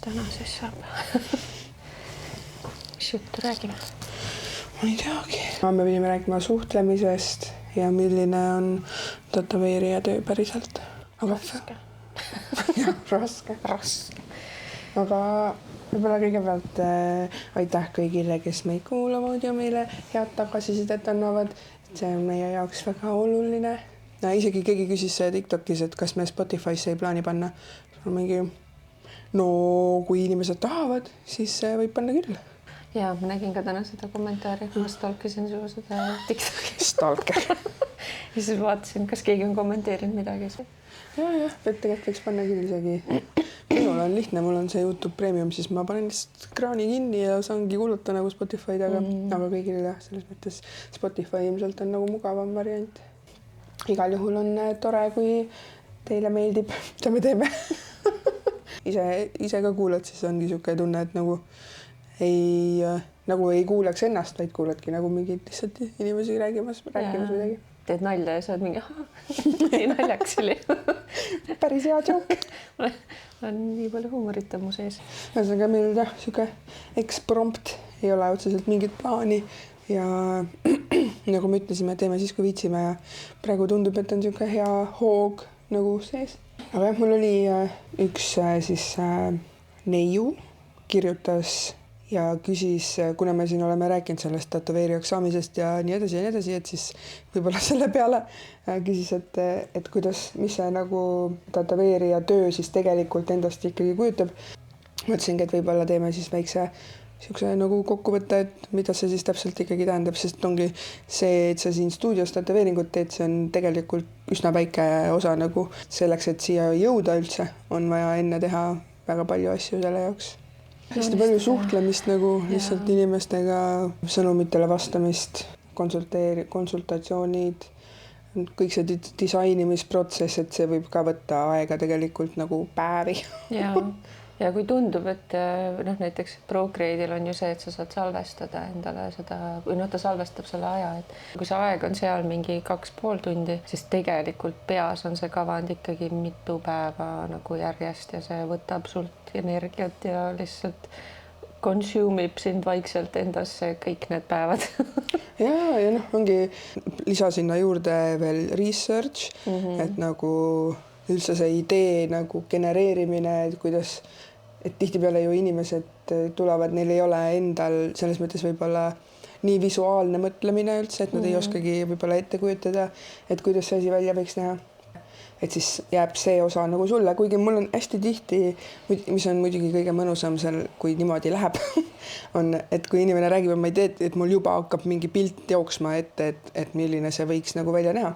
Täna siis saab. Mis juttu räägime? Ma ei teagi. Me pidime rääkima suhtlemisest ja milline on tätoveerija töö päriselt. Raske. Jah, raske. Aga võib-olla kõigepealt aitäh kõigile, kes meid kuulavad ja meile head tagasisidet annavad. See on meie jaoks väga oluline. Isegi keegi küsis TikTokis, et kas me Spotify'sse ei plaani panna. No kui inimesed tahavad, siis võib panna küll. Ja ma nägin ka täna seda kommentaari. Ma stalkisin seda TikToki. Stalker. Ja siis vaatasin, kas keegi on kommenteerinud midagi. Jah, tegelikult võiks panna küll isegi. Minul on lihtne, mul on see YouTube Premium, siis ma panen lihtsalt kraani kinni ja saangi kuuluta nagu Spotify'd, aga kõigil jah, selles mõttes Spotify ilmselt on nagu mugavam variant. Igal juhul on tore, kui teile meeldib, mida me teeme. Ise ka kuulad, siis ongi niisugune tunne, et nagu ei kuuleks ennast, vaid kuuledki nagu mingid lihtsalt inimesi rääkimas midagi. Teed nalja ja saad mingi, ei naljaks oli. Päris hea joke. On nii palju huumorit mu sees. Ühesõnaga meil niisugune eksprompt ei ole otseselt mingit plaani ja nagu me ütlesime, teeme siis, kui viitsime ja praegu tundub, et on niisugune hea hoog nagu sees. Aga jah, mul oli üks neiu kirjutas ja küsis, kuna me siin oleme rääkinud sellest tätoveerijaks saamisest ja nii edasi, et siis võib-olla selle peale küsis, et mis see nagu tätoveerija töö siis tegelikult endast ikkagi kujutab. Mõtlesingi, et võib-olla teeme siis väikse niisuguse nagu kokkuvõtte, et mida see siis täpselt ikkagi tähendab, sest ongi see, et sa siin stuudios tätoveeringut teed, see on tegelikult üsna väike osa nagu selleks, et siia jõuda üldse, on vaja enne teha väga palju asju selle jaoks. Hästi palju suhtlemist nagu lihtsalt inimestega, sõnumitele vastamist, konsultatsioonid, kõik see disainimisprotsess, et see võib ka võtta aega tegelikult nagu päevi. Ja kui tundub, et näiteks Procreate'il on ju see, et sa saad salvestada endale seda, või ta salvestab selle aja, et kui see aeg on seal mingi 2,5 tundi, siis tegelikult peas on see kavand ikkagi mitu päeva nagu järjest ja see võtab sult energiat ja lihtsalt consume'ib sind vaikselt endasse kõik need päevad. ja ongi lisa sinna juurde veel research, et nagu üldse see idee nagu genereerimine, et tihtipeale ju inimesed tulevad, neil ei ole endal selles mõttes võib-olla nii visuaalne mõtlemine üldse, et nad ei oskagi võib-olla ette kujutada, et kuidas see asi välja võiks näha. Et siis jääb see osa nagu sulle, kuigi mul on hästi tihti, mis on muidugi kõige mõnusam seal, kui niimoodi läheb, on, et kui inimene räägib, ma ei tee, et mul juba hakkab mingi pilt jooksma ette, et milline see võiks nagu välja näha.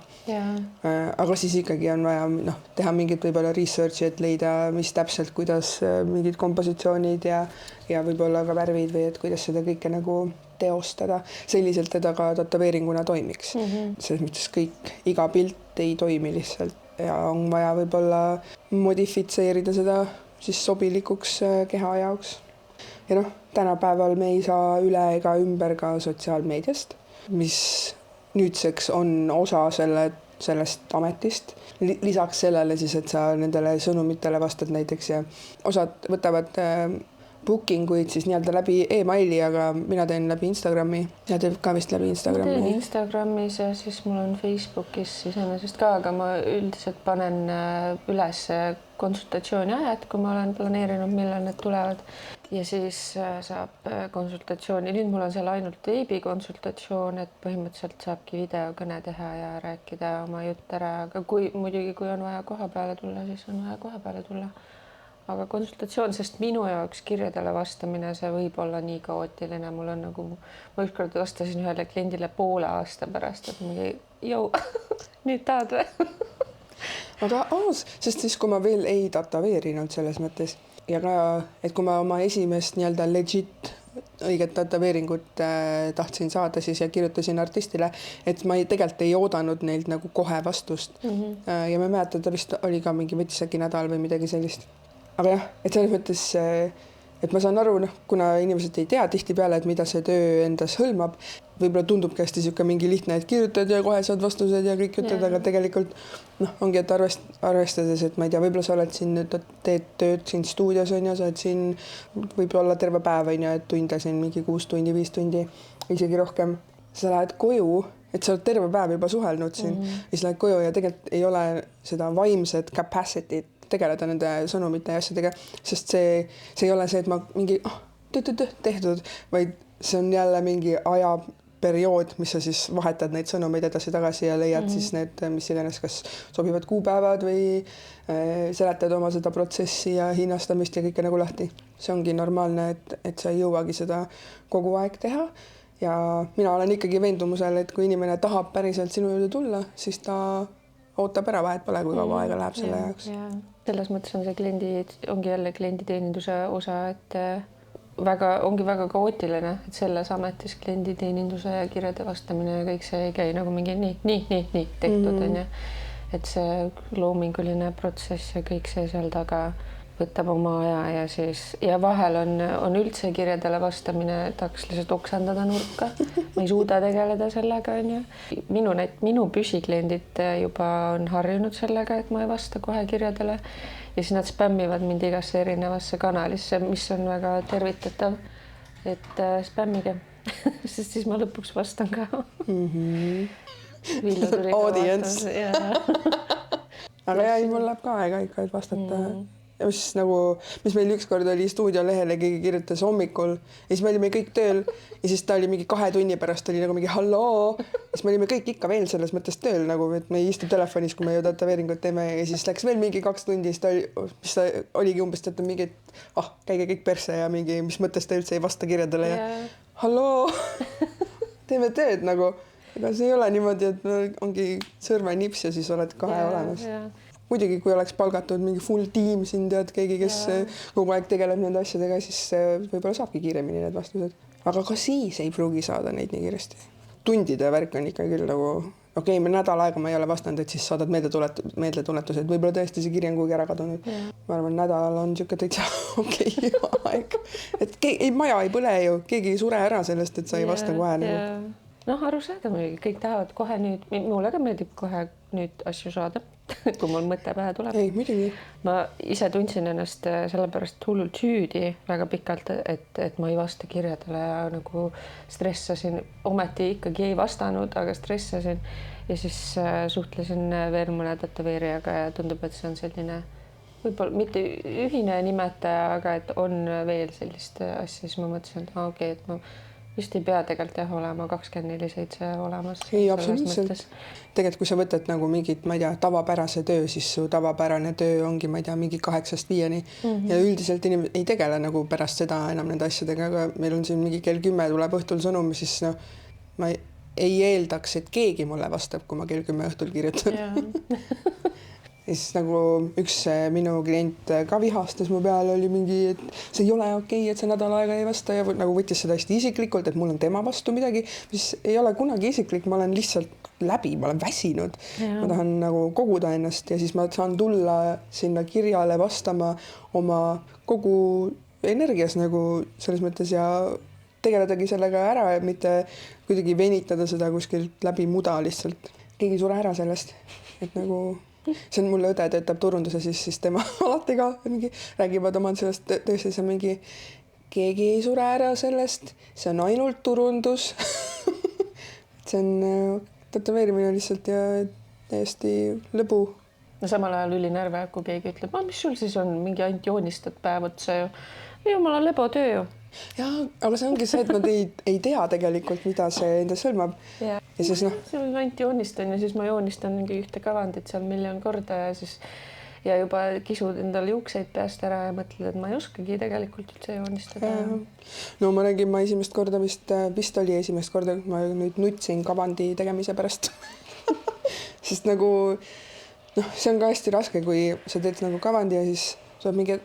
Aga siis ikkagi on vaja teha mingit võib-olla researchi, et leida, mis täpselt, kuidas mingid kompositsioonid ja võib-olla ka värvid või et kuidas seda kõike nagu teostada selliselt, et aga tätoveeringuna toimiks. Selles mõttes iga pilt ei toimi lihtsalt. Ja on vaja võib-olla modifitseerida seda siis sobilikuks keha jaoks. Ja tänapäeval me ei saa üle ega ümber ka sotsiaalmeediast, mis nüüdseks on osa sellest ametist. Lisaks sellele siis, et sa nendele sõnumitele vastad näiteks ja osad võtavad bookinguid siis nii-öelda läbi e-maili, aga mina teen läbi Instagrami. Ja teeb ka vist läbi Instagrami. Ma teen Instagramis ja siis mul on Facebookis iseenesest ka, aga ma üldiselt panen üles konsultatsiooni ajad, kui ma olen planeerinud, millal need tulevad. Ja siis saab konsultatsiooni. Nüüd mul on seal ainult veebikonsultatsioon, et põhimõtteliselt saabki videokõne teha ja rääkida oma jutt ära. Aga kui on vaja koha peale tulla, siis on vaja koha peale tulla. Aga konsultatsioon, sest minu jaoks kirjadele vastamine, see võib olla nii kaootiline. Mul on nagu, ma ükskord vastasin ühele kliendile 1,5 aasta pärast, et mingi, nüüd tahad või? Aga sest siis, kui ma veel ei tätoveerinud selles mõttes ja ka, et kui ma oma esimest nii-öelda legit õiget tätoveeringut tahtsin saada siis ja kirjutasin artistile, et ma tegelikult ei oodanud neilt nagu kohe vastust. Ja ma mäletan, ta vist oli ka võttis äkki nädal või midagi sellist. Aga jah, et selles mõttes, et ma saan aru, noh, kuna inimesed ei tea tihtipeale, et mida see töö endas hõlmab, võib-olla tundubki hästi niisugune mingi lihtne, et kirjutad ja kohe saad vastused ja kõik ütled, aga tegelikult noh, ongi, et arvestades, et ma ei tea, võib-olla sa oled siin nüüd, teed tööd siin stuudios on ja sa oled siin võib-olla terve päev on ju, et tunde siin mingi 6 tundi, 5 tundi, isegi rohkem. Sa lähed koju, et sa oled terve päev juba suhelnud siin ja siis lähed koju ja tegelikult ei ole seda vaimset capacity't tegeleda nende sõnumite ja asjadega, sest see ei ole see, et ma mingi tehtud, vaid see on jälle mingi ajaperiood, mis sa siis vahetad neid sõnumeid edasi-tagasi ja leiad siis need, mis iganes, kas sobivad kuupäevad või seletad oma seda protsessi ja hinnastamist ja kõike nagu lahti. See ongi normaalne, et sa ei jõuagi seda kogu aeg teha ja mina olen ikkagi veendumusel, et kui inimene tahab päriselt sinu juurde tulla, siis ta ootab ära, vahet pole, kui kaua aega läheb selle jaoks. Selles mõttes on see ongi jälle klienditeeninduse osa, et ongi väga kaootiline, et selles ametis klienditeeninduse ja kirjade vastamine ja kõik see ei käi nagu mingi nii tehtud on ju. Et see loominguline protsess ja kõik see seal taga võtab oma aja ja vahel on üldse kirjadele vastamine, tahaks lihtsalt oksendada nurka. Ma ei suuda tegeleda sellega, on ju. Minu püsikliendid juba on harjunud sellega, et ma ei vasta kohe kirjadele ja siis nad spämmivad mind igasse erinevasse kanalisse, mis on väga tervitatav, et spämmige, sest siis ma lõpuks vastan ka. Audience. Aga ei, mul läheb ka aega ikka, et vastata. Mis meil ükskord oli stuudiolehele, keegi kirjutas hommikul ja siis me olime kõik tööl ja siis ta oli mingi 2 tunni pärast oli nagu mingi halloo ja siis me olime kõik ikka veel selles mõttes tööl nagu, et me ei istu telefonis, kui me ju tätoveeringut teeme ja siis läks veel mingi 2 tundi, siis ta oligi umbes teatud mingi, et käige kõik perse ja mingi, mis mõttes ta üldse ei vasta kirjadele ja halloo, teeme tööd nagu, ega see ei ole niimoodi, et ongi sõrmenips ja siis oled kohe olemas. Muidugi, kui oleks palgatud mingi full tiim siin, tead, keegi, kes kogu aeg tegeleb nende asjadega, siis võib-olla saabki kiiremini need vastused. Aga ka siis ei pruugi saada neid nii kiiresti. Tundide värk on ikka küll nagu, okei, nädal aega ma ei ole vastanud, et siis saadad meeldetunnetused. Võib-olla tõesti see kiri on kuhugi ära kadunud. Ma arvan, nädal on niisugune täitsa okei aeg. Et maja ei põle ju, keegi ei sure ära sellest, et sa ei vasta kohe. Noh, aru saada muidugi, kõik tahavad kohe nüüd, mulle ka meeldib kohe nüüd asju saada. Kui mul mõte pähe tuleb. Ei, muidugi. Ma ise tundsin ennast sellepärast hullult süüdi väga pikalt, et ma ei vasta kirjadele ja nagu stressasin, ometi ikkagi ei vastanud, aga stressasin ja siis suhtlesin veel mõne tätoveerijaga ja tundub, et see on selline võib-olla mitte ühine nimetaja, aga et on veel sellist asja, siis ma mõtlesin, et okei, et ma vist ei pea tegelikult olema 24/7 olemas. Ei, absoluutselt. Tegelikult, kui sa võtad nagu mingit, ma ei tea, tavapärase töö, siis su tavapärane töö ongi, ma ei tea, mingi 8-5 ja üldiselt inimesed ei tegele nagu pärast seda enam nende asjadega, aga meil on siin mingi kell 10 tuleb õhtul sõnum, siis ma ei eeldaks, et keegi mulle vastab, kui ma kell 10 õhtul kirjutan. Ja siis nagu üks minu klient ka vihastas mu peale, oli mingi, et see ei ole okei, et see nädal aega ei vasta ja nagu võttis seda hästi isiklikult, et mul on tema vastu midagi, mis ei ole kunagi isiklik, ma olen lihtsalt läbi, ma olen väsinud. Ma tahan nagu koguda ennast ja siis ma saan tulla sinna kirjale vastama oma kogu energias nagu selles mõttes ja tegeledagi sellega ära, mitte kuidagi venitada seda kuskilt läbi muda lihtsalt. Keegi sure ära sellest, et nagu see on mulle õde, töötab turunduse, siis tema alati ka mingi räägivad oma sellest tõesti, see on mingi keegi ei sure ära sellest, see on ainult turundus. See on tätoveerimine lihtsalt ja täiesti lõbu. No samal ajal ülinärve, kui keegi ütleb, mis sul siis on mingi ainult joonistad päev otsa ju. Jumala lebotöö ju. Ja, aga see ongi see, et nad ei tea tegelikult, mida see endas hõlmab. Ja siis see on ainult joonistan ja siis ma joonistan mingi ühte kavandit seal 1,000,000 korda ja siis ja juba kisud endale juukseid peast ära ja mõtled, et ma ei oskagi tegelikult üldse joonistada. No ma nägin, ma esimest korda vist oli esimest korda, ma nüüd nutsin kavandi tegemise pärast. Sest nagu see on ka hästi raske, kui sa teed nagu kavandi ja siis sa oled mingi, et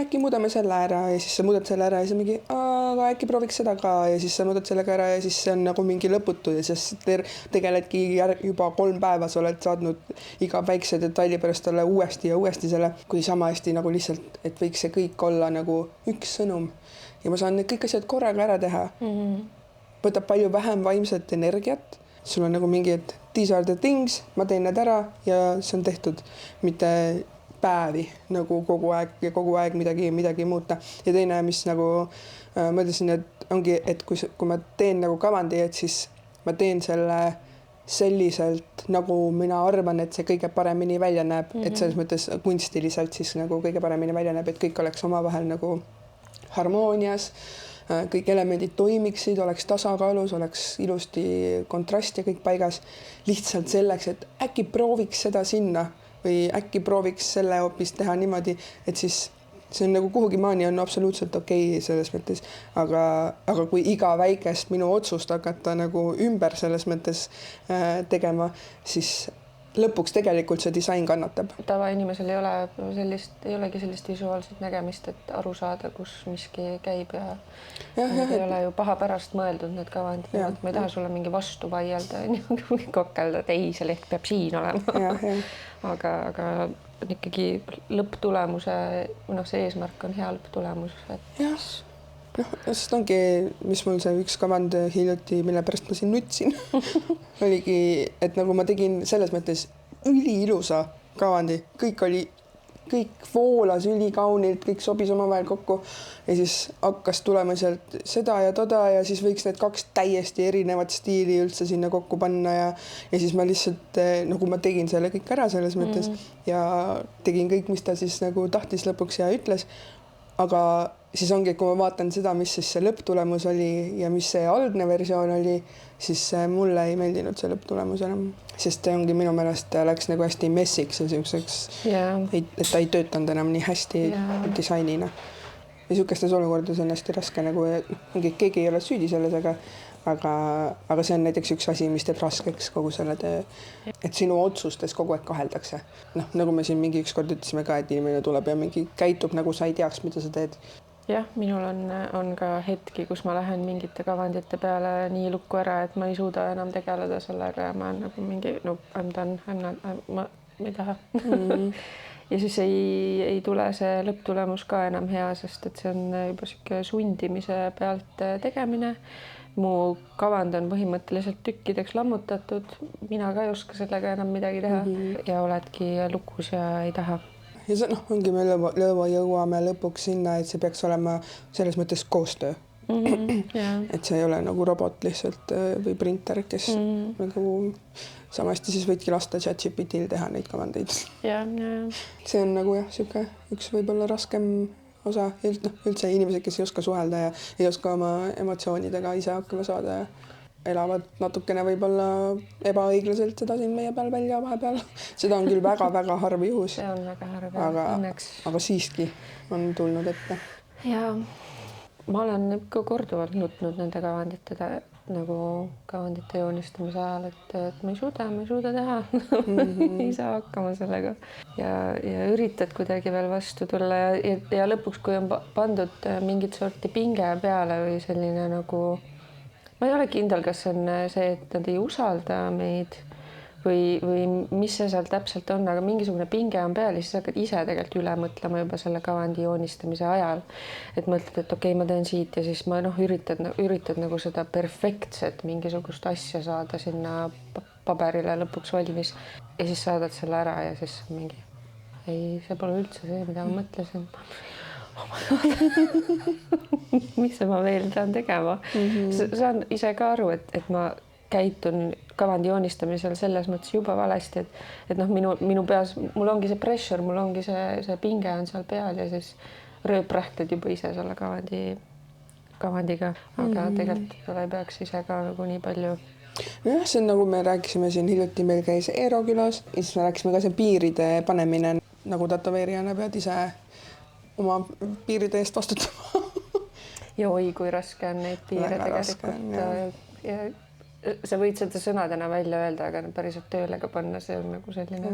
äkki muudame selle ära ja siis sa muudad selle ära ja siis mingi, aga äkki prooviks seda ka ja siis sa muudad selle ka ära ja siis see on nagu mingi lõputu ja siis tegeledki juba 3 päeva, sa oled saatnud iga väikse detaili pärast talle uuesti ja uuesti selle, kui sama hästi nagu lihtsalt, et võiks see kõik olla nagu üks sõnum ja ma saan need kõik asjad korraga ära teha. Võtab palju vähem vaimset energiat, sul on nagu mingi, et these are the things, ma teen need ära ja see on tehtud, mitte päevi nagu kogu aeg midagi muuta. Ja teine, mis nagu mõtlesin, et ongi, et kui ma teen nagu kavandi, et siis ma teen selle selliselt, nagu mina arvan, et see kõige paremini välja näeb, et selles mõttes kunstiliselt siis nagu kõige paremini välja näeb, et kõik oleks omavahel nagu harmoonias, kõik elemendid toimiksid, oleks tasakaalus, oleks ilusti kontrast ja kõik paigas. Lihtsalt selleks, et äkki prooviks seda sinna või äkki prooviks selle hoopis teha niimoodi, et siis see on nagu kuhugi maani on absoluutselt okei selles mõttes, aga kui iga väikest minu otsust hakata nagu ümber selles mõttes tegema, siis lõpuks tegelikult see disain kannatab. Tavainimesel ei olegi sellist visuaalset nägemist, et aru saada, kus miski käib ja ei ole ju paha pärast mõeldud need kavandid. Ma ei taha sulle mingi vastu vaielda, kokkelda, et ei, see leht peab siin olema. Aga ikkagi lõpptulemuse, see eesmärk on hea lõpptulemus. Sest ongi, mis mul see üks kavand hiljuti, mille pärast ma siin nutsin, oligi, et nagu ma tegin selles mõttes üliilusa kavandi, kõik voolas ülikaunilt, kõik sobis omavahel kokku ja siis hakkas tulema sealt seda ja toda ja siis võiks need 2 täiesti erinevat stiili üldse sinna kokku panna ja siis ma lihtsalt nagu ma tegin selle kõik ära selles mõttes ja tegin kõik, mis ta siis nagu tahtis lõpuks ja ütles, aga siis ongi, kui ma vaatan seda, mis siis see lõpptulemus oli ja mis see algne versioon oli, siis mulle ei meeldinud see lõpptulemus enam, sest see ongi minu meelest läks nagu hästi messiks ja siukseks, et ta ei töötanud enam nii hästi disainina. Ja siukestes olukordades on hästi raske nagu, keegi ei ole süüdi selles, aga see on näiteks üks asi, mis teeb raskeks kogu selle töö, et sinu otsustes kogu aeg kaheldakse. Nagu me siin mingi ükskord ütlesime ka, et inimene tuleb ja mingi käitub nagu sa ei teaks, mida sa teed. Jah, minul on ka hetki, kus ma lähen mingite kavandite peale nii lukku ära, et ma ei suuda enam tegeleda sellega ja ma olen nagu mingi, I'm done, ma ei taha. Ja siis ei tule see lõpptulemus ka enam hea, sest et see on juba siuke sundimise pealt tegemine. Mu kavand on põhimõtteliselt tükkideks lammutatud, mina ka ei oska sellega enam midagi teha ja oledki lukus ja ei taha. Ja see ongi me jõuame lõpuks sinna, et see peaks olema selles mõttes koostöö. Et see ei ole nagu robot lihtsalt või printer, kes nagu samasti siis võidki lasta ChatGPT-l teha neid kavandeid. See on nagu siuke üks võib-olla raskem osa, üldse inimesed, kes ei oska suhelda ja ei oska oma emotsioonidega ise hakkama saada ja elavad natukene võib-olla ebaõiglaselt seda siin meie peal välja vahepeal. Seda on küll väga-väga harv juhus. See on väga harv, õnneks. Aga siiski on tulnud ette. Ja ma olen ikka korduvalt nutnud nende kavandite joonistamise ajal, et ma ei suuda teha. Ei saa hakkama sellega. Ja üritad kuidagi veel vastu tulla ja lõpuks, kui on pandud mingit sorti pinge peale või selline nagu ma ei ole kindel, kas see on see, et nad ei usalda meid või mis see seal täpselt on, aga mingisugune pinge on peal ja siis hakkad ise tegelikult üle mõtlema juba selle kavandi joonistamise ajal. Et mõtled, et okei, ma teen siit ja siis ma üritad nagu seda perfektset mingisugust asja saada sinna paberile lõpuks valmis ja siis saadad selle ära ja siis mingi ei, see pole üldse see, mida ma mõtlesin. Mis ma veel tahan tegema? Saan ise ka aru, et ma käitun kavandi joonistamisel selles mõttes juba valesti, et minu peas, mul ongi see pressure, mul ongi see pinge on seal peal ja siis rööprähtad juba ise selle kavandiga, aga tegelikult ei peaks ise ka nagu nii palju. Jah, see on nagu me rääkisime siin hiljuti, meil käis Eero külas ja siis me rääkisime ka see piiride panemine, nagu tätoveerijana pead ise oma piiride eest vastutama. Ja oi, kui raske on neid piire tegelikult. Ja sa võid seda sõnadena välja öelda, aga päriselt tööle ka panna, see on nagu selline,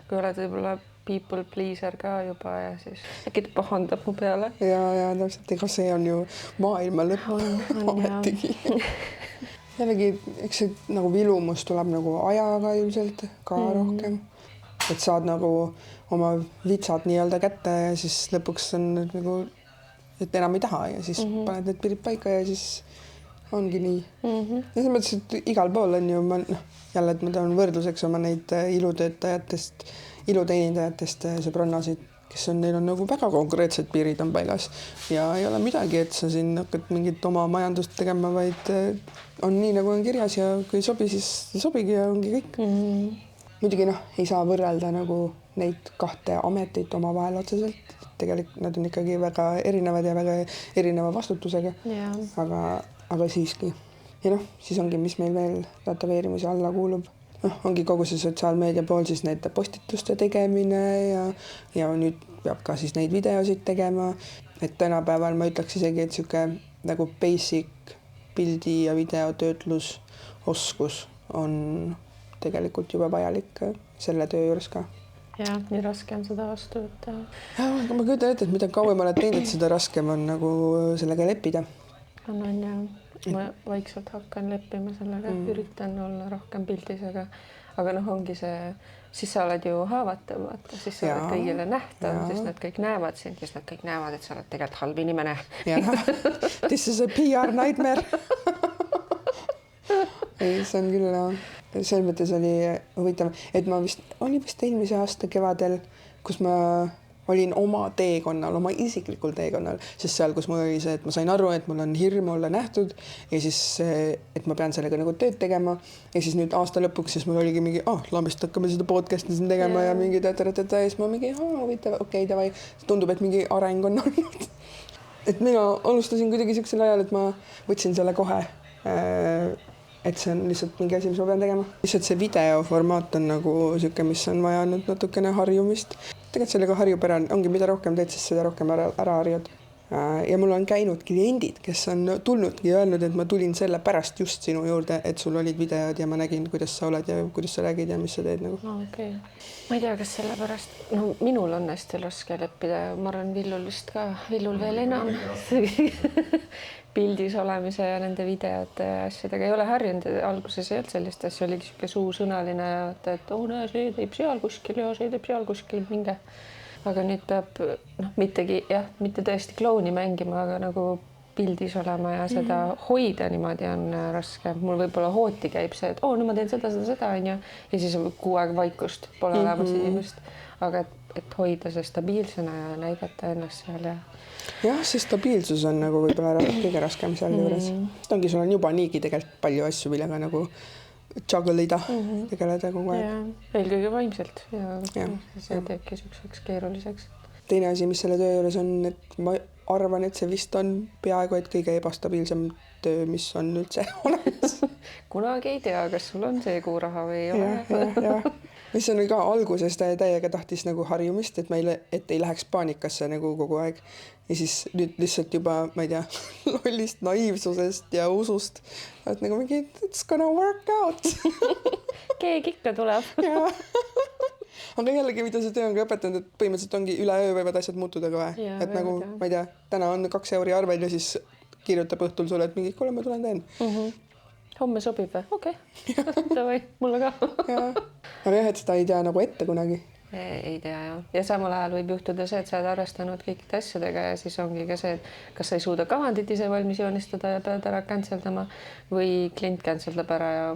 kui oled võib-olla people pleaser ka juba ja siis äkki ta pahandab mu peale. Ja täpselt, ega see on ju maailma lõpp ometigi. Jällegi, eks see nagu vilumus tuleb nagu ajaga ilmselt ka rohkem. Et saad nagu oma vitsad nii-öelda kätte ja siis lõpuks on nagu, et enam ei taha ja siis paned need piirid paika ja siis ongi nii. Ja selles mõttes, et igal pool on ju, jälle, et ma toon võrdluseks oma neid iluteenindajatest sõbrannasid, kes on, neil on nagu väga konkreetsed piirid on paigas ja ei ole midagi, et sa siin hakkad mingit oma majandust tegema, vaid on nii, nagu on kirjas ja kui ei sobi, siis ei sobigi ja ongi kõik. Muidugi ei saa võrrelda nagu neid kahte ametit oma vahel otseselt. Tegelikult nad on ikkagi väga erinevad ja väga erineva vastutusega, aga siiski. Ja siis ongi, mis meil veel tätoveerimise alla kuulub. Ongi kogu see sotsiaalmeedia pool, siis need postituste tegemine ja nüüd peab ka siis neid videosid tegema. Et tänapäeval ma ütleks isegi, et siuke nagu basic pildi ja videotöötlusoskus on tegelikult juba vajalik selle töö juures ka. Ja, nii raske on seda vastu võtta. Ma kujutan ette, et mida kauem oled teinud, seda raskem on nagu sellega leppida. On ja ma vaikselt hakkan leppima sellega, üritan olla rohkem pildis, aga ongi see, siis sa oled ju haavatav, vaata, siis sa oled kõigile nähtav, siis nad kõik näevad sind, siis nad kõik näevad, et sa oled tegelikult halb inimene. This is a PR nightmare. Ei, see on küll, selles mõttes oli huvitav, et ma oli vist eelmise aasta kevadel, kus ma olin oma teekonnal, oma isiklikul teekonnal, sest seal, kus mul oli see, et ma sain aru, et mul on hirm olla nähtud ja siis, et ma pean sellega nagu tööd tegema ja siis nüüd aasta lõpuks, siis mul oligi mingi, lambist hakkame seda podcasti siin tegema ja mingi tätärata ja siis ma mingi, huvitav, okei, davai, tundub, et mingi areng on olnud. Et mina alustasin kuidagi siuksel ajal, et ma võtsin selle kohe, et see on lihtsalt mingi asi, mis ma pean tegema. Lihtsalt see videoformaat on nagu siuke, mis on vajanud natukene harjumist. Tegelikult sellega harjub ära, ongi mida rohkem teed, siis seda rohkem ära harjud. Ja mul on käinud kliendid, kes on tulnudki ja öelnud, et ma tulin selle pärast just sinu juurde, et sul olid videod ja ma nägin, kuidas sa oled ja kuidas sa räägid ja mis sa teed nagu. Okay. Ma ei tea, kas selle pärast, minul on hästi raske leppida ja ma arvan Villul vist ka, Villul veel enam pildis olemise ja nende videote ja asjadega ei ole harjunud. Alguses ei olnud sellist asja, oligi siuke suusõnaline, et näe, see teeb seal kuskil ja see teeb seal kuskil minge. Aga nüüd peab mitte tõesti klouni mängima, aga nagu pildis olema ja seda hoida niimoodi on raske. Mul võib-olla hooti käib see, et nüüd ma teen seda on ja siis kuu aeg vaikust pole olemas inimest. Aga et hoida see stabiilsena ja näidata ennast seal ja jah, see stabiilsus on nagu võib-olla kõige raskem seal juures. Ongi, sul on juba niigi tegelikult palju asju, millega nagu juggle'ida, tegeleda kogu aeg. Ja, eelkõige vaimselt ja see teebki siukseks keeruliseks. Teine asi, mis selle töö juures on, et ma arvan, et see vist on peaaegu et kõige ebastabiilsem töö, mis on üldse olemas. Kunagi ei tea, kas sul on see kuu raha või ei ole. Mis on ka alguses täiega tahtis nagu harjumist, et ei läheks paanikasse nagu kogu aeg. Ja siis nüüd lihtsalt juba, ma ei tea, lollist naiivsusest ja usust, et nagu mingi, it's gonna work out. Keegi ikka tuleb. Aga jällegi, mida see töö on ka õpetanud, et põhimõtteliselt ongi üleöö võivad asjad muutuda ka või. Et nagu, ma ei tea, täna on 2 euri arvel ja siis kirjutab õhtul sulle, et mingi, kuule, ma tulen teen. Homme sobib või? Okei. Davai, mulle ka. Aga jah, et seda ei tea nagu ette kunagi. Ei tea jah. Ja samal ajal võib juhtuda see, et sa oled arvestanud kõikide asjadega ja siis ongi ka see, et kas sa ei suuda kavandit ise valmis joonistada ja pead ära canceldama või klient canceldab ära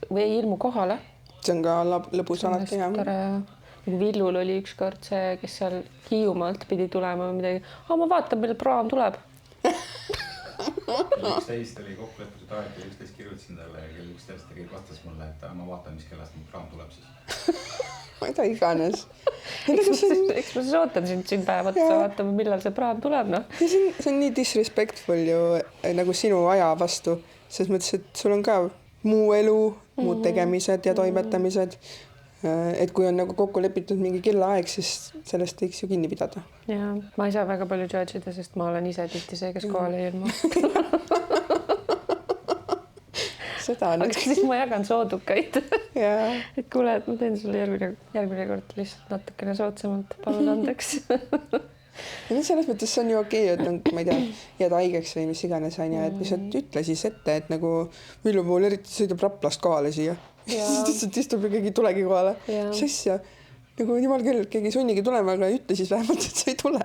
või ei ilmu kohale. See on ka lõbus alati ja. Villul oli ükskord see, kes seal Hiiumaalt pidi tulema midagi. Ma vaatan, millal praam tuleb. 11 oli kokkuleppusid aeg ja 11 kirjutasin talle ja kell 11 ta vastas mulle, et ma vaatan, mis kellast mu praam tuleb siis. Ma ei tea iganes. Eks ma siis ootan sind päevad, sa vaatame, millal see praam tuleb. See on nii disrespectful ju nagu sinu aja vastu. Selles mõttes, et sul on ka muu elu, muud tegemised ja toimetamised. Et kui on nagu kokku lepitud mingi kellaaeg, siis sellest võiks ju kinni pidada. Ja, ma ei saa väga palju judge'ida, sest ma olen ise tihti see, kes kohale ei ilma. seda aga nüüd. siis ma jagan soodukaid. Jaa. Et kuule, et ma teen sulle järgmine kord lihtsalt natukene soodsamalt, palun andeks. Ja selles mõttes see on ju okei, et on, ma ei tea, jääd haigeks või mis iganes on ja et lihtsalt ütle siis ette, et nagu Villu puhul eriti sõidab Raplast kohale siia. Siis lihtsalt istub ja keegi ei tulegi kohale. Mis asja? Nagu jumal küll, keegi sunnigi tulema, aga ütle siis vähemalt, et sa ei tule.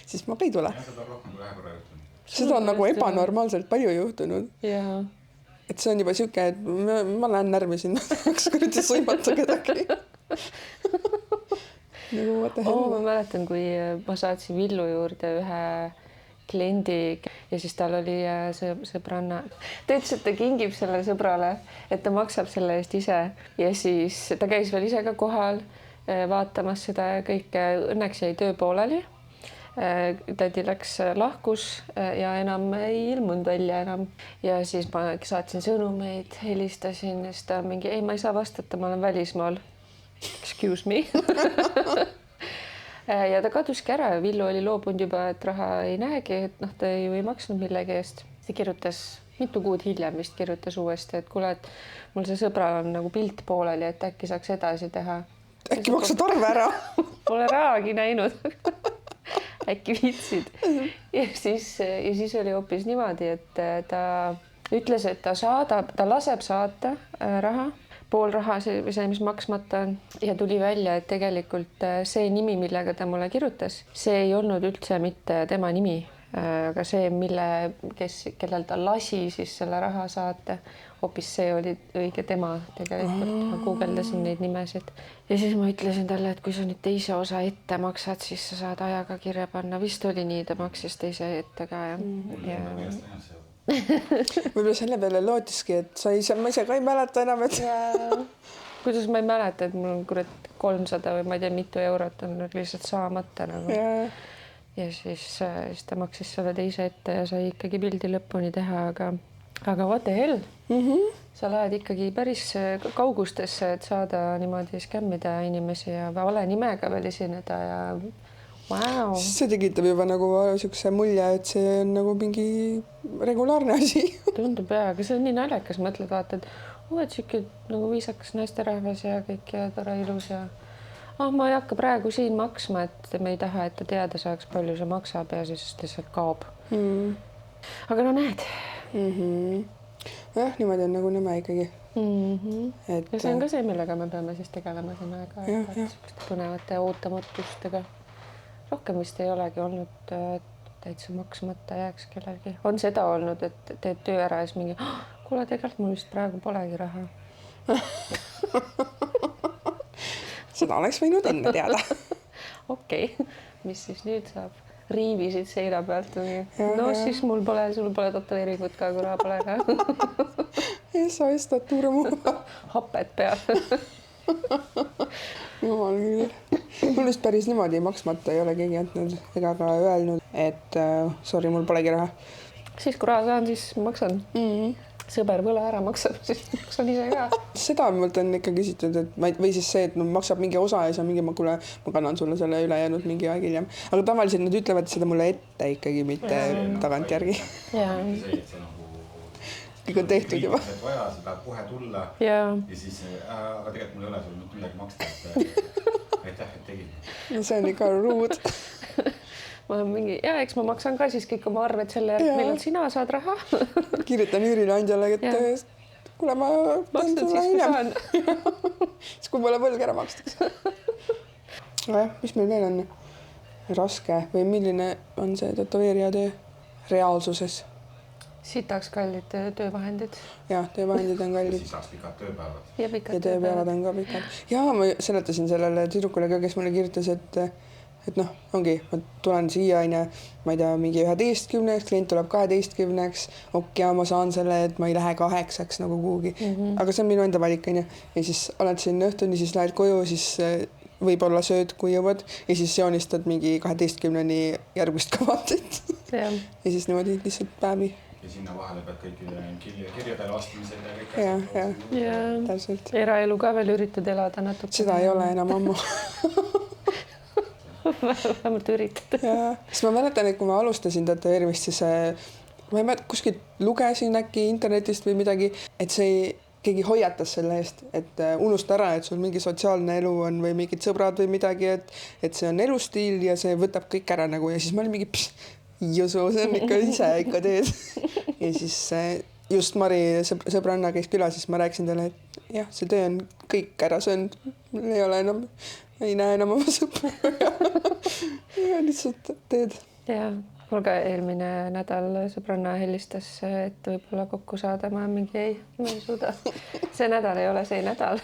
Siis ma ka ei tule. Seda on nagu ebanormaalselt palju juhtunud. Jaa. Et see on juba siuke, et ma lähen närvi sinna. Kas kuradi sõimata kedagi. Nagu what the hell. Ma mäletan, kui ma saatsin Villu juurde ühe kliendi ja siis tal oli sõbranna. Ta ütles, et ta kingib selle sõbrale, et ta maksab selle eest ise ja siis ta käis veel ise ka kohal vaatamas seda kõike. Õnneks jäi töö pooleli. Tädi läks lahkus ja enam ei ilmunud välja enam. Ja siis ma saatsin sõnumeid, helistasin ja siis ta mingi, ei, ma ei saa vastata, ma olen välismaal. Excuse me. Ja ta kaduski ära ja Villu oli loobunud juba, et raha ei näegi, et ta ju ei maksnud millegi eest. Ta kirjutas mitu kuud hiljem vist kirjutas uuesti, et kuule, et mul see sõbral on nagu pilt pooleli, et äkki saaks edasi teha. Äkki maksad arve ära? Pole rahagi näinud. Äkki viitsid. Ja siis oli hoopis niimoodi, et ta ütles, et ta laseb saata raha. Pool raha see, mis maksmata on ja tuli välja, et tegelikult see nimi, millega ta mulle kirjutas, see ei olnud üldse mitte tema nimi, aga see, kellel ta lasi siis selle raha saata, hoopis see oli õige tema tegelikult. Ma guugeldasin neid nimesid ja siis ma ütlesin talle, et kui sa nüüd teise osa ette maksad, siis sa saad ajaga kirja panna. Vist oli nii, ta maksis teise ette ka ja võib-olla selle peale lootiski, et ma ise ka ei mäleta enam, et kuidas ma ei mäleta, et mul on kurat 300 või ma ei tea, mitu eurot on lihtsalt saamata nagu. Ja siis ta maksis selle teise ette ja sai ikkagi pildi lõpuni teha, aga what the hell? Sa lähed ikkagi päris kaugustesse, et saada niimoodi skämmida inimesi ja vale nimega veel esineda ja wow. See tekitab juba nagu siukse mulje, et see on nagu mingi regulaarne asi. Tundub jah, aga see on nii naljakas, mõtled, vaatad, et siuke nagu viisakas naisterahvas ja kõik ja tore ilus ja ma ei hakka praegu siin maksma, et me ei taha, et ta teada saaks, palju see maksab ja siis lihtsalt kaob. Aga no näed. Jah, niimoodi on nagu nõme ikkagi. Ja see on ka see, millega me peame siis tegelema siin aega põnevate ootamatustega. Rohkem vist ei olegi olnud täitsa maksmata jääks kellelgi. On seda olnud, et teed töö ära ja siis mingi, kuule, tegelikult mul vist praegu polegi raha. Seda oleks võinud enne teada. Okei, mis siis nüüd saab? Riivisid seina pealt. Siis sul pole tatoveeringut ka, kui raha pole ka. Sa estatuure muu. Hapet peal. Jumal küll. Mul vist päris niimoodi maksmata ei ole keegi jätnud ega ka öelnud, et sorry, mul polegi raha. Siis kui raha saan, siis maksan. Sõber võla ära maksab, siis maksan ise ka. Seda mult on ikka küsitud, et või siis see, et maksab mingi osa ja siis on mingi, ma kannan sulle selle ülejäänud mingi aeg hiljem. Aga tavaliselt nad ütlevad seda mulle ette ikkagi, mitte tagantjärgi. Kõik on tehtud juba. Vaja, sa tahad kohe tulla ja siis, aga tegelikult mul ei ole sul midagi maksta, et aitäh, et tegid. See on ikka ruud. Ma olen mingi, eks ma maksan ka siis kõik oma arved selle järgi, millal sina saad raha. Kirjutan üürileandjale, et kuule, ma teen sulle hiljem. Siis kui mulle võlg ära makstakse. Mis meil veel on raske või milline on see tätoveerija töö reaalsuses? Sitaks kallid töövahendid. Jah, töövahendid on kallid. Sitaks pikad tööpäevad. Ja tööpäevad on ka pikad. Ja ma seletasin sellele tüdrukule ka, kes mulle kirjutas, et ongi, ma tulen siia, ma ei tea, mingi 11-ks, klient tuleb 12-ks, ma saan selle, et ma ei lähe 8-ks nagu kuhugi. Aga see on minu enda valik, ja siis oled siin õhtuni, siis lähed koju, siis võib-olla sööd, kui jõuad, ja siis joonistad mingi 12-ni järgmist kavatit. Ja siis niimoodi lihtsalt päevi. Ja sinna vahele pead kõik kirjadele vastamisel ja kõik asjad. Ja, täpselt. Eraelu ka veel üritad elada natuke. Seda ei ole enam ammu. Vähemalt üritad. Siis ma mäletan, et kui ma alustasin tätoveerimist, siis ma ei mäleta, kuskilt lugesin äkki internetist või midagi, et keegi hoiatas selle eest, et unusta ära, et sul mingi sotsiaalne elu on või mingid sõbrad või midagi, et see on elustiil ja see võtab kõik ära nagu ja siis ma olin mingi Jusu, see on ise teed. Ja siis just Mari sõbranna käis külas, siis ma rääkisin talle, et jah, see töö on kõik ära söönud, ei ole enam, ei näe enam oma sõpra ja lihtsalt teed. Ja mul ka eelmine nädal sõbranna helistas, et võib-olla kokku saada, ma mingi ei, ma ei suuda. See nädal ei ole see nädal.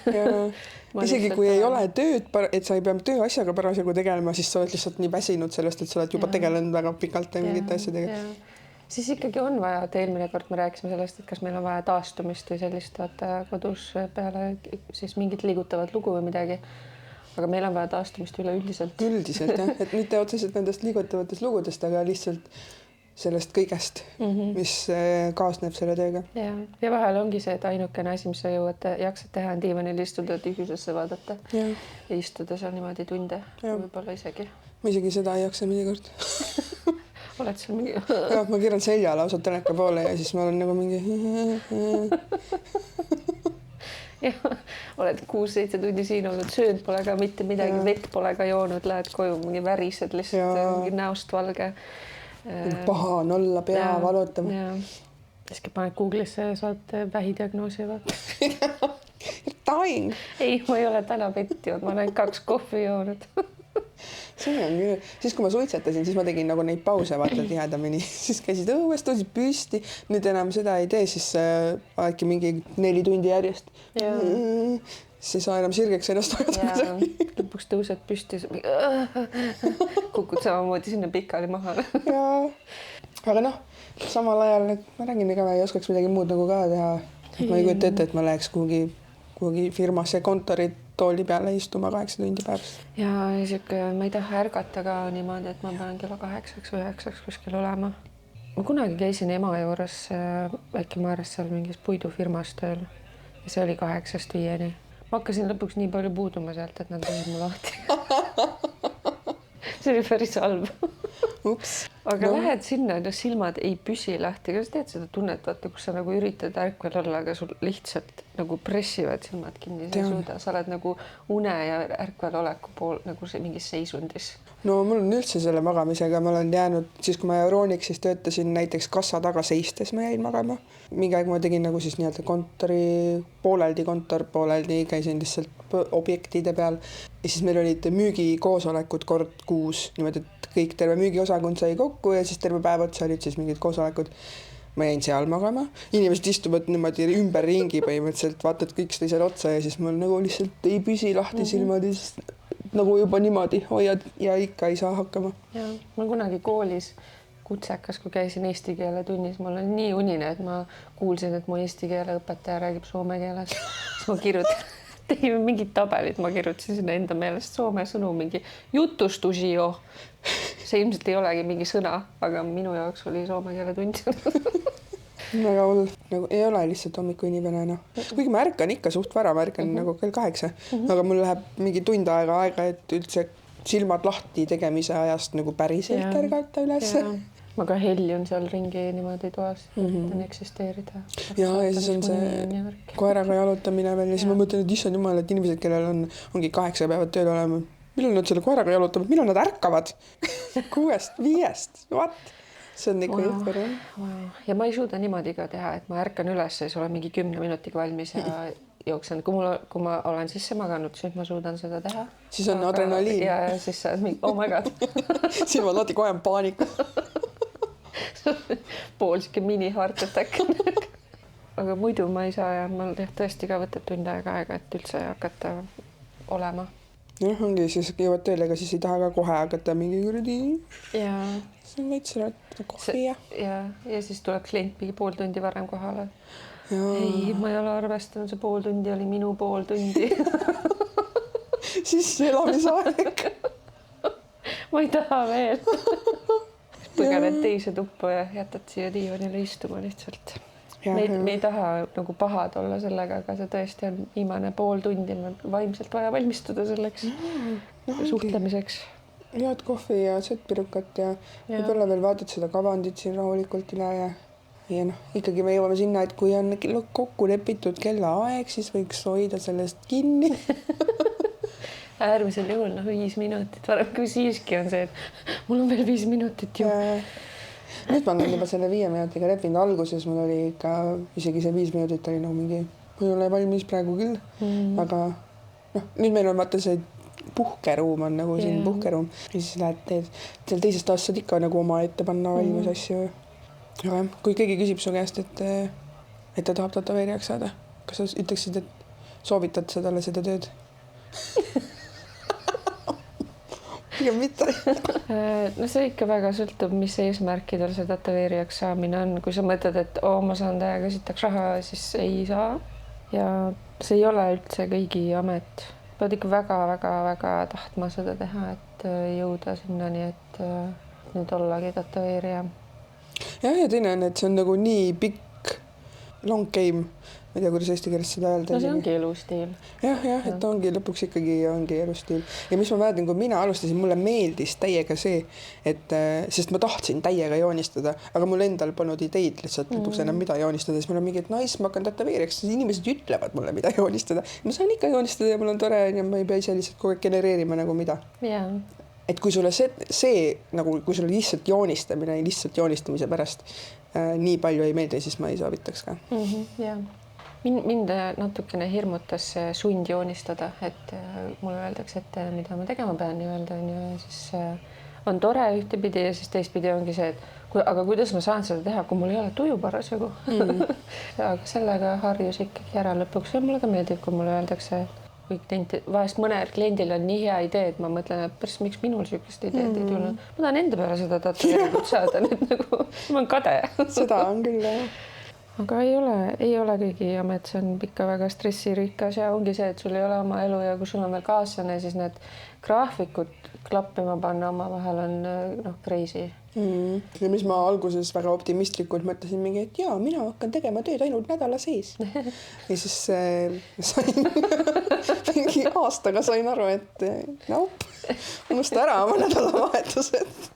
Isegi kui ei ole tööd, et sa ei pea tööasjaga parasjagu tegelema, siis sa oled lihtsalt nii väsinud sellest, et sa oled juba tegelenud väga pikalt mingite asjadega. Siis ikkagi on vaja, et eelmine kord me rääkisime sellest, et kas meil on vaja taastumist või sellist vaata kodus peale siis mingit liigutavat lugu või midagi. Aga meil on vaja taastumist üleüldiselt. Üldiselt jah, et mitte otseselt nendest liigutavatest lugudest, aga lihtsalt sellest kõigest, mis kaasneb selle tööga. Ja vahel ongi see, et ainukene asi, mis sa jaksad teha, on diivanil istuda, tühjusesse vaadata ja istuda seal niimoodi tunde, võib-olla isegi. Ma isegi seda ei jaksa mõnikord. Oled seal mingi... Ja, ma keeran selja lausa teleka poole ja siis ma olen nagu mingi... Ja, oled 6-7 tundi siin olnud, söönud pole ka mitte midagi, vett pole ka joonud, lähed koju, mingi värised lihtsalt mingi näost valge. Paha on olla, pea valutab. Siis paned Google'isse ja saad vähidiagnoosi vaata. Dying. Ei, ma ei ole täna vett joonud, ma olen 2 kohvi joonud. See on küll. Siis kui ma suitsetasin, siis ma tegin nagu neid pause vaata tihedamini. Siis käisid õues, tõusid püsti. Nüüd enam seda ei tee, siis äkki mingi 4 tundi järjest. Siis sa enam sirgeks ennast ajada. Lõpuks tõused püsti, kukud samamoodi sinna pikali maha. Aga noh, samal ajal ma räägin, ega ma ei oskaks midagi muud nagu ka teha. Ma ei kujuta ette, et ma läheks kuhugi firmasse kontorit tooli peale istuma 8 tundi päevas. Ja ma ei taha ärgata ka niimoodi, et ma pean kella 8 või 9 kuskil olema. Ma kunagi käisin ema juures äkki Maares seal mingis puidufirmas tööl ja see oli 8-5. Ma hakkasin lõpuks nii palju puuduma sealt, et nad tegid mu lahti. See oli päris halb. Aga lähed sinna, silmad ei püsi lahti. Kas teed seda tunnet, vaata, kus sa nagu üritad ärkvel olla, aga sul lihtsalt nagu pressivad silmad kinni, sa ei suuda. Sa oled nagu une ja ärkvel oleku pool nagu see mingis seisundis. No mul on üldse selle magamisega, ma olen jäänud, siis kui ma Euronixis töötasin näiteks kassa taga seistes, ma jäin magama. Mingi aeg ma tegin nagu siis nii-öelda kontor pooleldi, käisin lihtsalt objektide peal. Ja siis meil olid müügikoosolekud kord kuus, niimoodi, et kõik terve müügiosakond sai kokku ja siis terve päev otsa olid siis mingid koosolekud. Ma jäin seal magama. Inimesed istuvad niimoodi ümber ringi põhimõtteliselt, vaatad kõik teisele otsa ja siis mul nagu lihtsalt ei püsi lahti silmad ja siis nagu juba niimoodi hoiad ja ikka ei saa hakkama. Ja, ma kunagi koolis kutsekas, kui käisin eesti keele tunnis, mul oli nii unine, et ma kuulsin, et mu eesti keele õpetaja räägib soome keeles. Siis ma tegime mingid tabelid, ma kirjutasin sinna enda meelest soome sõnu, mingi jutustusi jo. See ilmselt ei olegi mingi sõna, aga minu jaoks oli soome keele tund. Väga hull. Nagu ei ole lihtsalt hommikuinimene, noh. Kuigi ma ärkan ikka suht vara, ma ärkan nagu kell 8, aga mul läheb mingi tund aega, et üldse silmad lahti tegemise ajast nagu päriselt ärgata üles. Ma ka heljun seal ringi niimoodi toas, et eksisteerida. Ja siis on see koeraga jalutamine veel ja siis ma mõtlen, et issand jumal, et inimesed, kellel ongi 8 päevad tööl olema, millal nad selle koeraga jalutavad, millal nad ärkavad? 6-5, what? See on ikka jõhver. Ja ma ei suuda niimoodi ka teha, et ma ärkan üles ja siis olen mingi 10 minutiga valmis ja jooksen. Kui ma olen sisse maganud, siis ma suudan seda teha. Siis on adrenaliin. Ja siis sa mingi, oh my god. Silmad lahti, kohe on paanika. Pool siuke mini heart attack. Aga muidu ma ei saa ja ma tõesti ka võtab tund aega, et üldse hakata olema. Jah, ongi, siis jõuad tööle, aga siis ei taha ka kohe hakata mingi kuradi. Ja see on veits kohvi ja siis tuleb klient mingi pool tundi varem kohale. Ei, ma ei ole arvestanud, see pool tundi oli minu pool tundi. Siis elamisaeg. Ma ei taha veel. Põgened teise tuppa ja jätad siia diivanile istuma lihtsalt. Me ei taha nagu pahad olla sellega, aga see tõesti on viimane pool tundi, vaimselt vaja valmistuda selleks suhtlemiseks. Jood kohvi ja sööd pirukat ja võib-olla veel vaatad seda kavandit siin rahulikult üle ja ja noh, ikkagi me jõuame sinna, et kui on kokku lepitud kellaaeg, siis võiks hoida sellest kinni. Äärmisel juhul 5 minutit, varem kui siiski on see, et mul on veel 5 minutit ju. Nüüd ma olen juba selle 5 minutiga leppinud, alguses mul oli ikka isegi see 5 minutit oli nagu mingi, ma ei ole valmis praegu küll, aga noh, nüüd meil on vaata see puhkeruum on nagu siin puhkeruum ja siis lähed teed seal teisest aastast saad ikka nagu oma ette panna valmis asju. Aga kui keegi küsib su käest, et ta tahab tätoveerijaks saada, kas sa ütleksid, et soovitad sa talle seda tööd? Ja mitte. No see ikka väga sõltub, mis eesmärkidel see tätoveerijaks saamine on. Kui sa mõtled, et ma saan täiega sitaks raha, siis ei saa. Ja see ei ole üldse kõigi amet. Pead ikka väga tahtma seda teha, et jõuda sinnani, et nüüd ollagi tätoveerija. Ja teine on, et see on nagu nii pikk long game. Ma ei tea, kuidas eesti keeles seda öelda. No see ongi elustiil. Jah, et ongi lõpuks ikkagi ongi elustiil. Ja mis ma mäletan, kui mina alustasin, mulle meeldis täiega see, et sest ma tahtsin täiega joonistada, aga mul endal polnud ideid lihtsalt lõpuks enam mida joonistada. Siis mul on mingi, et nice, ma hakkan tätoveerijaks, siis inimesed ütlevad mulle, mida joonistada. Ma saan ikka joonistada ja mul on tore ja ma ei pea ise lihtsalt kogu aeg genereerima nagu mida. Yeah. Et kui sulle see nagu, kui sulle lihtsalt joonistamine, lihtsalt joonistamise pärast nii palju ei meeldi, siis ma ei soovitaks ka. Yeah. Mind natukene hirmutas sund joonistada, et mulle öeldakse ette, mida ma tegema pean ja siis on tore ühtepidi ja siis teistpidi ongi see, et aga kuidas ma saan seda teha, kui mul ei ole tuju parasjagu. Aga sellega harjus ikkagi ära lõpuks ja mulle ka meeldib, kui mulle öeldakse, kui vahest mõnel kliendil on nii hea idee, et ma mõtlen, et päris miks minul sükest ideed ei tulnud. Ma tahan enda peale seda tätoveeringut saada, nüüd nagu ma olen kade. Seda on küll, jah. Aga ei ole kõigi amet, see on ikka väga stressirikas ja ongi see, et sul ei ole oma elu ja kui sul on veel kaaslane, siis need graafikud klappima panna omavahel on crazy. Ja mis ma alguses väga optimistlikult mõtlesin mingi, et jaa, mina hakkan tegema tööd ainult nädala sees. Ja siis sain mingi aastaga sain aru, et unusta ära oma nädalavahetused.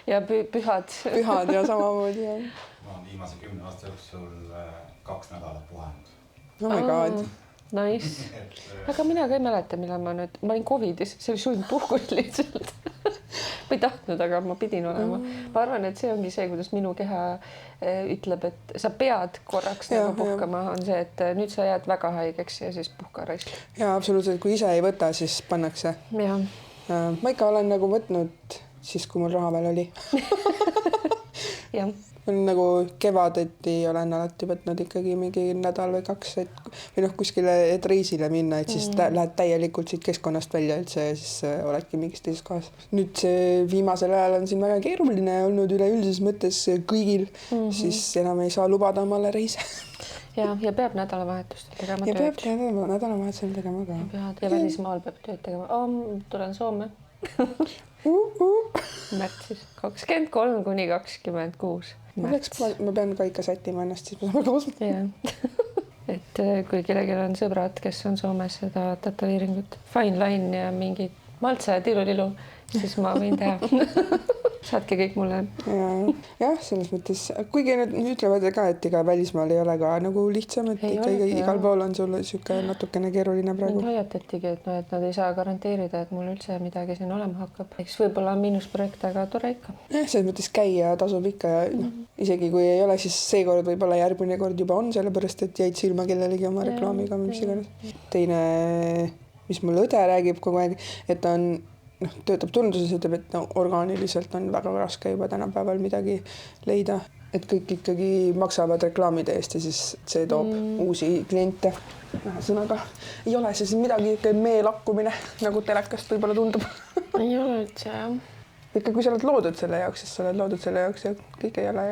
Ja pühad. Pühad ja samamoodi, jah. Ma olen viimase 10 aasta jooksul 2 nädalat puhanud. Oh my god. Nice. Aga mina ka ei mäleta, millal ma olin Covidis, see oli sundpuhkus lihtsalt. Ma ei tahtnud, aga ma pidin olema. Ma arvan, et see ongi see, kuidas minu keha ütleb, et sa pead korraks nagu puhkama, on see, et nüüd sa jääd väga haigeks ja siis puhka raisk. Ja absoluutselt, kui ise ei võta, siis pannakse. Ja. Ma ikka olen nagu võtnud siis, kui mul raha veel oli. Jah. Nagu kevadeti olen alati võtnud ikkagi mingi nädal või 2, või kuskile et reisile minna, et siis lähed täielikult siit keskkonnast välja üldse ja siis oledki mingis teises kohas. Nüüd see viimasel ajal on siin väga keeruline olnud üleüldises mõttes kõigil, siis enam ei saa lubada omale reise. Ja peab nädalavahetustel tegema tööd. Ja peab nädalavahetustel tegema ka. Ja välismaal peab tööd tegema. Tulen Soome. Märtsis 23 kuni 26. Ma pean ka ikka sättima ennast, siis ma saan koos. Et kui kellelgi on sõbrad, kes on Soomes seda tätoveeringut, fine line ja mingid maltsa ja tilulilu, siis ma võin teha. Saatke kõik mulle. Jah, selles mõttes, kuigi nüüd ütlevad ka, et iga välismaal ei ole ka nagu lihtsam, et igal pool on sulle siuke natukene keeruline praegu. Nüüd hoiatatigi, et nad ei saa garanteerida, et mul üldse midagi siin olema hakkab. Eks võib-olla on miinusprojekt, aga tore ikka. Selles mõttes käia tasub ikka ja isegi kui ei ole, siis seekord võib-olla järgmine kord juba on, sellepärast et jäid silma kellelegi oma reklaamiga. Teine, mis mul õde räägib kogu aeg, et on töötab tunduses, ütleb, et orgaaniliselt on väga raske juba tänapäeval midagi leida, et kõik ikkagi maksavad reklaamide eest ja siis see toob uusi kliente. Sõnaga ei ole see siin midagi meelakkumine, nagu telekast võib-olla tundub. Ei ole üldse, jah. Ikka kui sa oled loodud selle jaoks, siis sa oled loodud selle jaoks ja kõik ei ole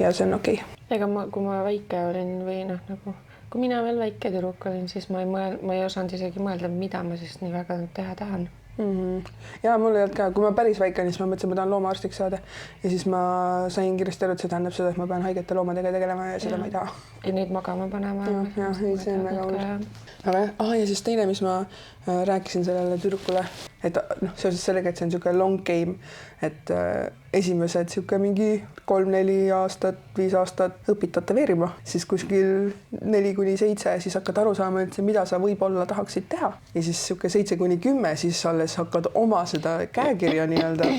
ja see on okei. Ega kui ma väike olin või nagu, kui mina veel väike tüdruk olin, siis ma ei osanud isegi mõelda, mida ma siis nii väga teha tahan. Ja mul ei olnud ka, kui ma päris väike olin, siis ma mõtlesin, ma tahan loomaarstiks saada ja siis ma sain kiiresti aru, et see tähendab seda, et ma pean haigete loomadega tegelema ja seda ma ei taha. Ja neid magama panema. See on väga hull. Ja siis teine, mis ma rääkisin sellele tüdrukule, et noh, seoses sellega, et see on niisugune long game, et esimesed niisugune mingi 3-4 aastat, 5 aastat õpid tätoveerima, siis kuskil 4-7 siis hakkad aru saama üldse, mida sa võib-olla tahaksid teha. Ja siis niisugune 7-10 siis alles hakkad oma seda käekirja nii-öelda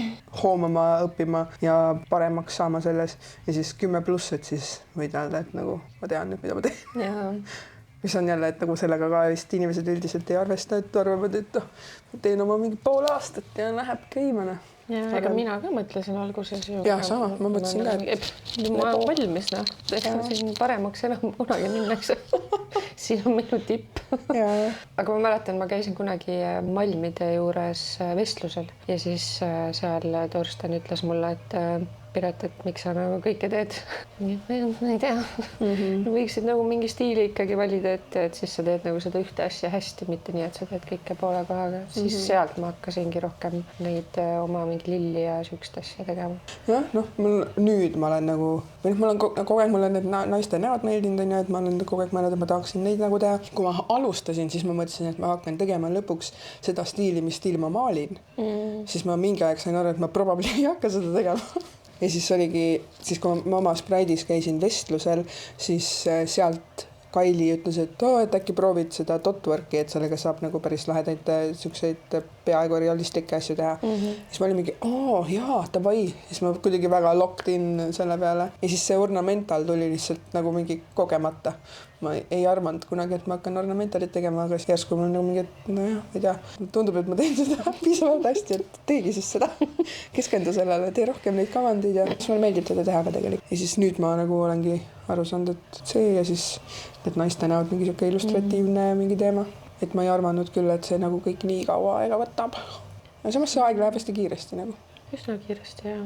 hoomama, õppima ja paremaks saama selles. Ja siis 10+, et siis võid öelda, et nagu ma tean nüüd, mida ma teen. Jaa. Mis on jälle, et nagu sellega ka vist inimesed üldiselt ei arvesta, et arvavad, et teen oma mingi pool aastat ja läheb käima. Ja, aga mina ka mõtlesin alguses ju. Ja, sama, ma mõtlesin ka, et ma olen valmis, noh. Siin paremaks enam kunagi minnakse. Siin on minu tipp. Aga ma mäletan, ma käisin kunagi Malmide juures vestlusel ja siis seal Torsten ütles mulle, et Piret, et miks sa nagu kõike teed? Ma ei tea. Võiksid nagu mingi stiili ikkagi valida, et siis sa teed nagu seda ühte asja hästi, mitte nii, et sa teed kõike poole kohaga. Siis sealt ma hakkasingi rohkem neid oma mingi lilli ja sükst asja tegema. Jah, noh, nüüd ma olen nagu, või mul on kogu aeg mulle need naiste näod meeldinud, et ma olen kogu aeg mõelnud, et ma tahaksin neid nagu teha. Kui ma alustasin, siis ma mõtlesin, et ma hakkan tegema lõpuks seda stiili, mis stiili ma maalin. Siis ma mingi aeg sain aru, et ma probably ei hakka seda tegema. Ja siis oligi, siis kui ma oma Spride'is käisin vestlusel, siis sealt Kaili ütles, et äkki proovid seda dotworki, et sellega saab nagu päris lahedaid siukseid peaaegu realistlikke asju teha. Siis ma olin mingi, jaa, davai. Siis ma kuidagi väga locked in selle peale. Ja siis see ornamental tuli lihtsalt nagu mingi kogemata. Ma ei arvanud kunagi, et ma hakkan ornamentalit tegema, aga järsku mul on nagu mingi, et nojah, ei tea, tundub, et ma teen seda piisavalt hästi, et teegi siis seda. Keskendu sellele, tee rohkem neid kavandeid ja siis mulle meeldib seda teha ka tegelikult. Ja siis nüüd ma nagu olengi aru saanud, et see ja siis need naiste näod mingi siuke illustratiivne mingi teema. Et ma ei arvanud küll, et see nagu kõik nii kaua aega võtab. Ja samas see aeg läheb hästi kiiresti nagu. Üsna kiiresti, jah.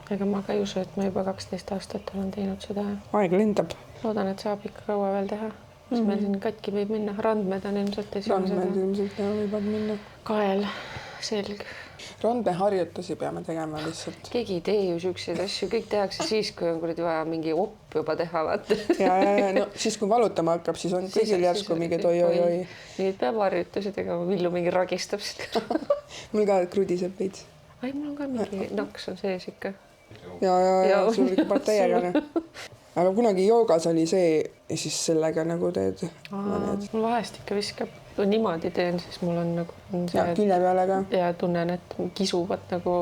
Ega ma ka ei usu, et ma juba 12 aastat olen teinud seda. Aeg lendab. Loodan, et saab ikka kaua veel teha. Mis meil siin katki võib minna. Randmed on ilmselt esimesed. Randmed ilmselt võivad minna. Kael, selg. Randmeharjutusi peame tegema lihtsalt. Keegi ei tee ju siukseid asju. Kõik tehakse siis, kui on kuradi vaja mingi opp juba teha. Ja, no siis kui valutama hakkab, siis on kõigil järsku mingi oi. Nüüd peab harjutusi tegema. Villu mingi ragistab seda. Mul ka krudiseb veits. Ai, mul on ka mingi naks on sees ikka. Ja sul ikka parteiega. Aga kunagi joogas oli see ja siis sellega nagu teed. Mul vahest ikka viskab. Kui niimoodi teen, siis mul on nagu... Ja külje peale ka. Ja tunnen, et kisuvad nagu...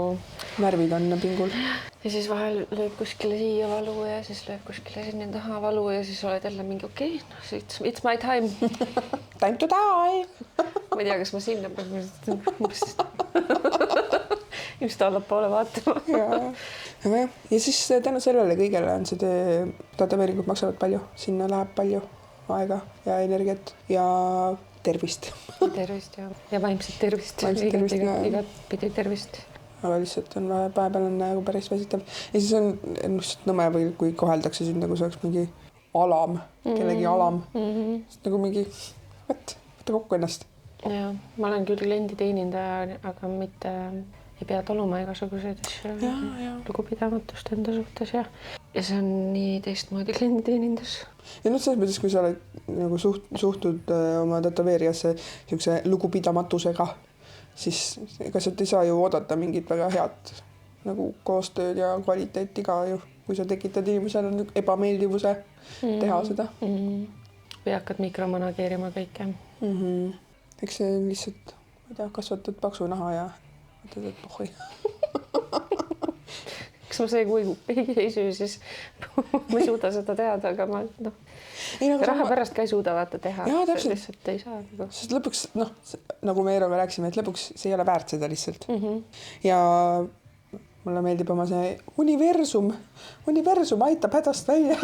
Närvid on pingul. Ja siis vahel lööb kuskile siia valu ja siis lööb kuskile sinna taha valu ja siis oled jälle mingi okei, it's my time. Time to die! Ma ei tea, kas ma sinna just allapoole vaatama. Ja siis tänu sellele kõigele on see tätoveeringud maksavad palju. Sinna läheb palju aega ja energiat ja tervist. Tervist ja vaimset tervist. Igat pidi tervist. Aga lihtsalt on vahepeal on nagu päris väsitav. Ja siis on nõme või kui koheldakse sind nagu see oleks mingi alam, kellegi alam. Nagu mingi, võtta kokku ennast. Ja, ma olen küll klienditeenindaja, aga mitte ei pea taluma igasuguseid asju. Lugupidamatust enda suhtes ja see on nii teistmoodi klienditeenindus. Ja selles mõttes, kui sa oled nagu suhtud oma tätoveerijasse siukse lugupidamatusega, siis ega sealt ei saa ju oodata mingit väga head nagu koostööd ja kvaliteeti ka ju, kui sa tekitad inimesele ebameeldivuse teha seda. Või hakkad mikromanageerima kõike. Eks see lihtsalt, ma ei tea, kasvatad paksu naha ja mõtled, et pohhui. Kas ma see, kui ei süü, siis ma ei suuda seda teada, aga ma raha pärast ka ei suuda vaata teha. Jaa, täpselt. Lihtsalt ei saa. Sest lõpuks, nagu me Eeroga rääksime, et lõpuks see ei ole väärt seda lihtsalt. Ja mulle meeldib oma see universum aitab hädast välja.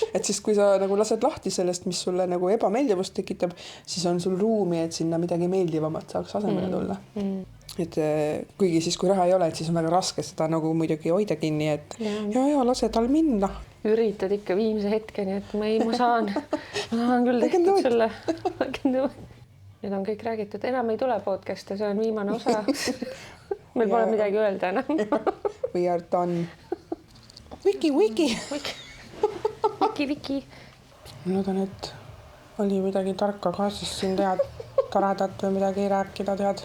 Et siis, kui sa nagu lased lahti sellest, mis sulle nagu ebameeldivust tekitab, siis on sul ruumi, et sinna midagi meeldivamat saaks asemele tulla. Et kuigi siis, kui raha ei ole, et siis on väga raske seda nagu muidugi hoida kinni, et ja, lase tal minna. Üritad ikka viimse hetkeni, et ma saan küll tehtud selle. Nüüd on kõik räägitud, enam ei tule podcast ja see on viimane osa. Meil pole midagi öelda enam. We are done. Wiki. Viki. Ma loodan, et oli midagi tarka ka, siis siin toredat või midagi rääkida, tead.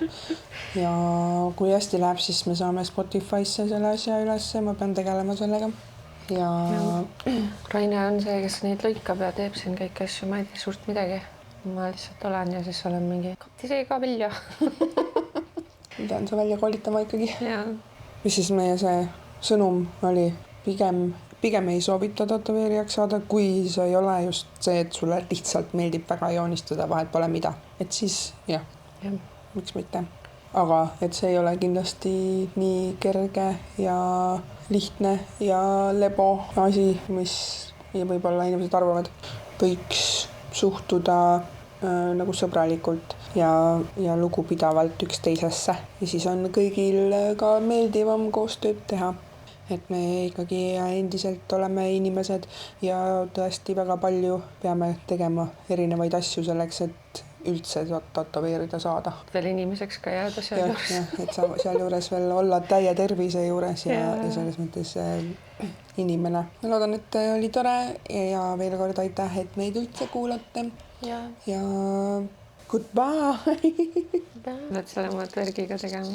ja kui hästi läheb, siis me saame Spotify'sse selle asja ülesse, ma pean tegelema sellega. ja Raine on see, kes neid lõikab ja teeb siin kõiki asju, ma ei tee suurt midagi. Ma lihtsalt olen ja siis olen mingi katti see ka välja. pean sa välja koolitama ikkagi. ja mis siis meie see sõnum oli, pigem ei soovita tätoveerijaks saada, kui see ei ole just see, et sulle lihtsalt meeldib väga joonistada, vahet pole mida. Et siis jah, miks mitte. Aga et see ei ole kindlasti nii kerge ja lihtne ja lebo asi, mis võib-olla inimesed arvavad. Võiks suhtuda nagu sõbralikult ja lugupidavalt üksteisesse ja siis on kõigil ka meeldivam koostööd teha. Et me ikkagi endiselt oleme inimesed ja tõesti väga palju peame tegema erinevaid asju selleks, et üldse tätoveerida saada. veel inimeseks ka jääda sealjuures. Et sa sealjuures veel olla täie tervise juures ja selles mõttes inimene. Ma loodan, et oli tore ja veel kord aitäh, et meid üldse kuulate. Ja goodbye. Pead selle oma värgiga tegema.